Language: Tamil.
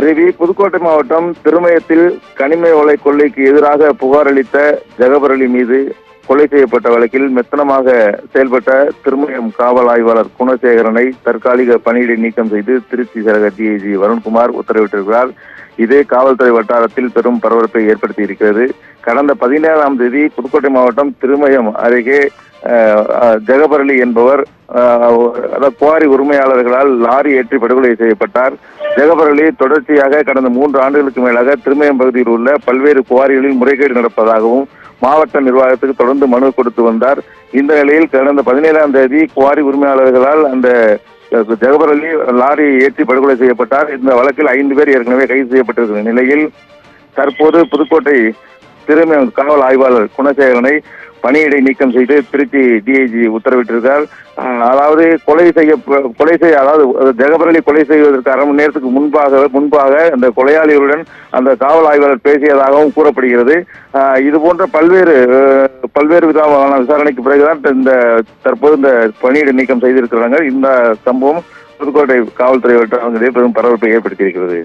ரவி, புதுக்கோட்டை மாவட்டம் திருமயத்தில் கனிம வள கொள்ளைக்கு எதிராக புகார் அளித்த ஜெகபர் அலி மீது கொலை செய்யப்பட்ட வழக்கில் மெத்தனமாக செயல்பட்ட திருமயம் காவல் ஆய்வாளர் குணசேகரனை தற்காலிக பணியிடை நீக்கம் செய்து திருச்சி சரக டிஐஜி வருண்குமார் உத்தரவிட்டிருக்கிறார். இதே காவல்துறை வட்டாரத்தில் பெரும் பரபரப்பை ஏற்படுத்தி இருக்கிறது. கடந்த 17ஆம் தேதி புதுக்கோட்டை மாவட்டம் திருமயம் அருகே ஜெகபர் அலி என்பவர் குவாரி உரிமையாளர்களால் லாரி ஏற்றி படுகொலை செய்யப்பட்டார். ஜெகபர் அலி தொடர்ச்சியாக கடந்த 3 ஆண்டுகளுக்கு மேலாக திருமயம் பகுதியில் உள்ள பல்வேறு குவாரிகளில் முறைகேடு நடப்பதாகவும் மாவட்ட நிர்வாகத்துக்கு தொடர்ந்து மனு கொடுத்து வந்தார். இந்த நிலையில் கடந்த 17ஆம் தேதி குவாரி உரிமையாளர்களால் அந்த ஜெகபர் அலி லாரி ஏற்றி படுகொலை செய்யப்பட்டார். இந்த வழக்கில் 5 பேர் ஏற்கனவே கைது செய்யப்பட்டிருக்கிற நிலையில் தற்போது புதுக்கோட்டை திருமயம் காவல் ஆய்வாளர் குணசேகரனை பணியிடை நீக்கம் செய்து திருச்சி டிஐஜி உத்தரவிட்டிருக்கார். அதாவது ஜெகபர் அலி கொலை செய்வதற்கு அரை மணி நேரத்துக்கு முன்பாக அந்த கொலையாளிகளுடன் அந்த காவல் ஆய்வாளர் பேசியதாகவும் கூறப்படுகிறது. இது போன்ற பல்வேறு விதமான விசாரணைக்கு பிறகுதான் தற்போது இந்த பணியிடை நீக்கம் செய்திருக்கிறாங்க. இந்த சம்பவம் புதுக்கோட்டை காவல்துறை வட்டாரங்களிலே பெரும் பரபரப்பை ஏற்படுத்தியிருக்கிறது.